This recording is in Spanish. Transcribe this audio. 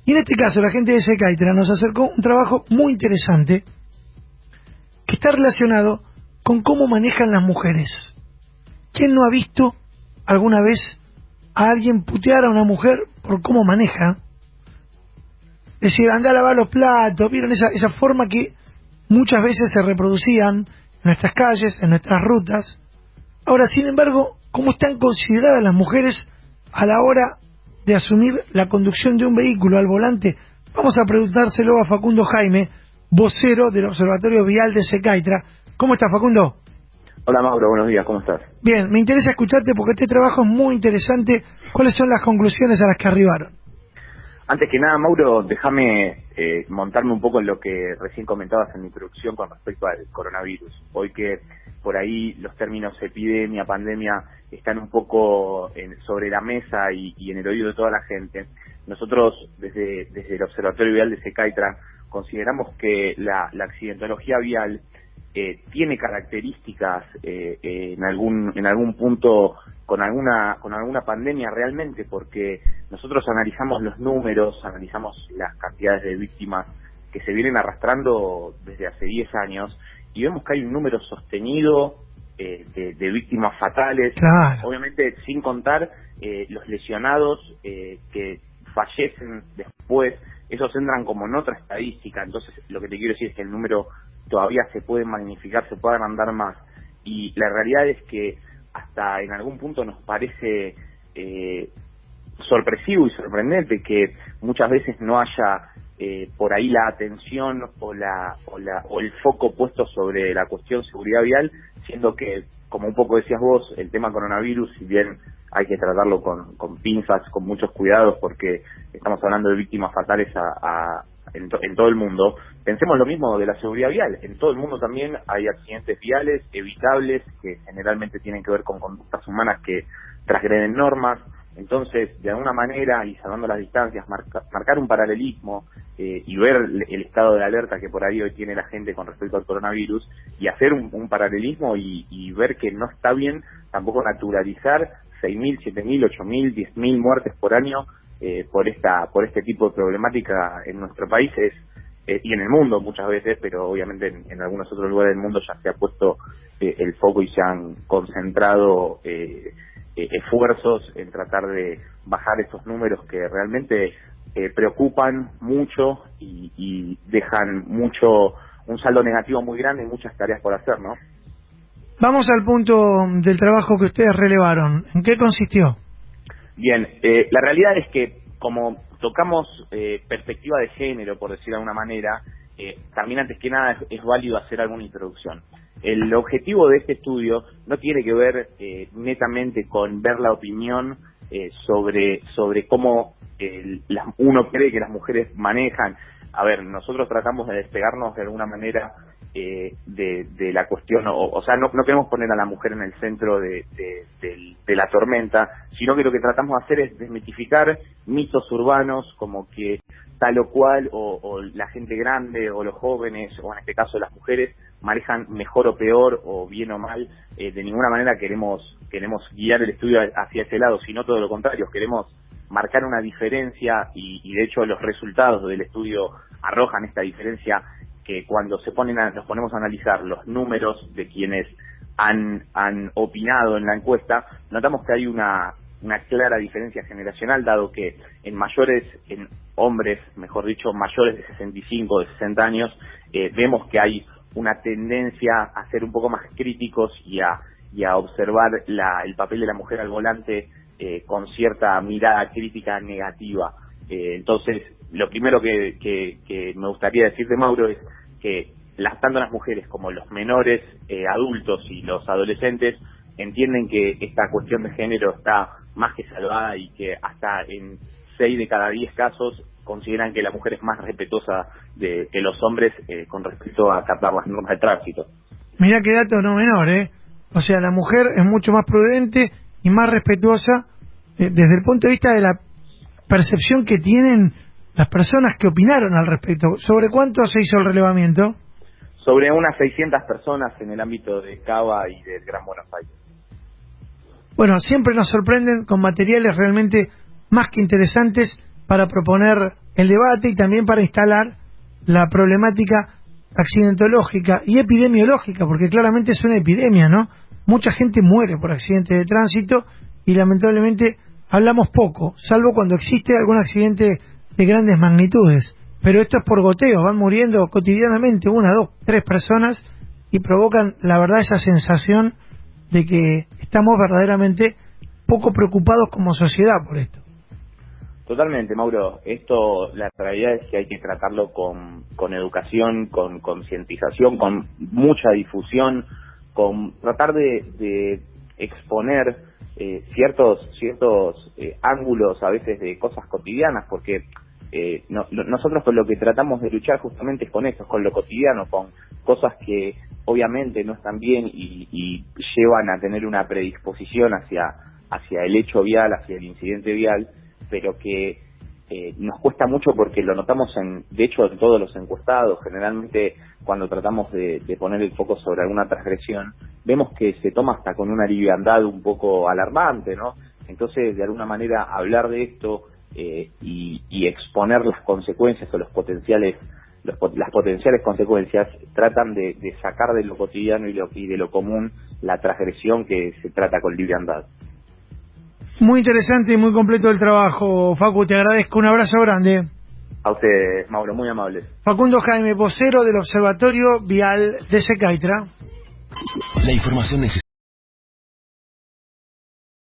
Y en este caso la gente de Secaitra nos acercó un trabajo muy interesante que está relacionado con cómo manejan las mujeres. ¿Quién no ha visto alguna vez a alguien putear a una mujer por cómo maneja? Decir, anda a lavar los platos. ¿Vieron esa forma que muchas veces se reproducían en nuestras calles, en nuestras rutas? Ahora, sin embargo, ¿cómo están consideradas las mujeres a la hora de asumir la conducción de un vehículo al volante? Vamos a preguntárselo a Facundo Jaime, vocero del Observatorio Vial de Secaitra. ¿Cómo está, Facundo? Hola, Mauro, buenos días, ¿cómo estás? Bien, me interesa escucharte porque este trabajo es muy interesante. ¿Cuáles son las conclusiones a las que arribaron? Antes que nada, Mauro, déjame montarme un poco en lo que recién comentabas en mi introducción con respecto al coronavirus. Hoy que por ahí los términos epidemia, pandemia están un poco sobre la mesa y en el oído de toda la gente. Nosotros, desde el Observatorio Vial de Secaitra, consideramos que la accidentología vial tiene características en algún punto con alguna pandemia realmente, porque nosotros analizamos los números, analizamos las cantidades de víctimas que se vienen arrastrando desde hace 10 años y vemos que hay un número sostenido de víctimas fatales, claro. Obviamente sin contar los lesionados que fallecen después. Esos entran como en otra estadística. Entonces lo que te quiero decir es que el número todavía se puede magnificar, se puede agrandar más, y la realidad es que hasta en algún punto nos parece sorpresivo y sorprendente que muchas veces no haya por ahí la atención o el foco puesto sobre la cuestión seguridad vial, siendo que, como un poco decías vos, el tema coronavirus, si bien hay que tratarlo con pinzas, con muchos cuidados, porque estamos hablando de víctimas fatales en todo el mundo, pensemos lo mismo de la seguridad vial. En todo el mundo también hay accidentes viales evitables que generalmente tienen que ver con conductas humanas que transgreden normas. Entonces, de alguna manera, y salvando las distancias, marcar un paralelismo y ver el estado de alerta que por ahí hoy tiene la gente con respecto al coronavirus, y hacer un paralelismo y ver que no está bien tampoco naturalizar 6.000, 7.000, 8.000, 10.000 muertes por año por este tipo de problemática en nuestro país y en el mundo muchas veces, pero obviamente en algunos otros lugares del mundo ya se ha puesto el foco y se han concentrado esfuerzos en tratar de bajar estos números que realmente preocupan mucho y dejan un saldo negativo muy grande y muchas tareas por hacer, ¿no? Vamos al punto del trabajo que ustedes relevaron. ¿En qué consistió? Bien, la realidad es que como tocamos perspectiva de género, por decirlo de alguna manera, también antes que nada es válido hacer alguna introducción. El objetivo de este estudio no tiene que ver netamente con ver la opinión sobre cómo uno cree que las mujeres manejan. A ver, nosotros tratamos de despegarnos de alguna manera de la cuestión, o sea, no queremos poner a la mujer en el centro de la tormenta, sino que lo que tratamos de hacer es desmitificar mitos urbanos como que tal o cual, o la gente grande, o los jóvenes, o en este caso las mujeres, manejan mejor o peor, o bien o mal. De ninguna manera queremos guiar el estudio hacia ese lado, sino todo lo contrario, queremos marcar una diferencia, y de hecho los resultados del estudio arrojan esta diferencia, que cuando nos ponemos a analizar los números de quienes han opinado en la encuesta, notamos que hay una clara diferencia generacional, dado que en hombres, mejor dicho, mayores de 65, de 60 años, vemos que hay una tendencia a ser un poco más críticos y a observar el papel de la mujer al volante con cierta mirada crítica negativa. Entonces, lo primero que me gustaría decirte, Mauro, es que tanto las mujeres como los menores adultos y los adolescentes entienden que esta cuestión de género está más que salvada, y que hasta en 6 de cada 10 casos consideran que la mujer es más respetuosa que los hombres con respecto a acatar las normas de tránsito. Mirá qué dato no menor, ¿eh? O sea, la mujer es mucho más prudente y más respetuosa desde el punto de vista de la percepción que tienen las personas que opinaron al respecto. ¿Sobre cuánto se hizo el relevamiento? Sobre unas 600 personas en el ámbito de Cava y del Gran Buenos Aires. Bueno, siempre nos sorprenden con materiales realmente más que interesantes para proponer el debate y también para instalar la problemática accidentológica y epidemiológica, porque claramente es una epidemia, ¿no? Mucha gente muere por accidentes de tránsito y lamentablemente hablamos poco, salvo cuando existe algún accidente de grandes magnitudes. Pero esto es por goteo, van muriendo cotidianamente 1, 2, 3 personas y provocan, la verdad, esa sensación de que estamos verdaderamente poco preocupados como sociedad por esto. Totalmente, Mauro. Esto, la realidad es que hay que tratarlo con educación, con concientización, con mucha difusión, con tratar de exponer ciertos ángulos a veces de cosas cotidianas, porque nosotros con lo que tratamos de luchar justamente es con eso, con lo cotidiano, con cosas que obviamente no están bien y llevan a tener una predisposición hacia el hecho vial, hacia el incidente vial, pero que nos cuesta mucho porque lo notamos de hecho en todos los encuestados. Generalmente cuando tratamos de poner el foco sobre alguna transgresión, vemos que se toma hasta con una liviandad un poco alarmante, ¿no? Entonces, de alguna manera, hablar de esto y exponer las consecuencias o las potenciales consecuencias tratan de sacar de lo cotidiano y de lo común la transgresión que se trata con liviandad. Muy interesante y muy completo el trabajo, Facu, te agradezco, un abrazo grande. A ustedes, Mauro, muy amables. Facundo Jaime, vocero del Observatorio Vial de Secaitra. La información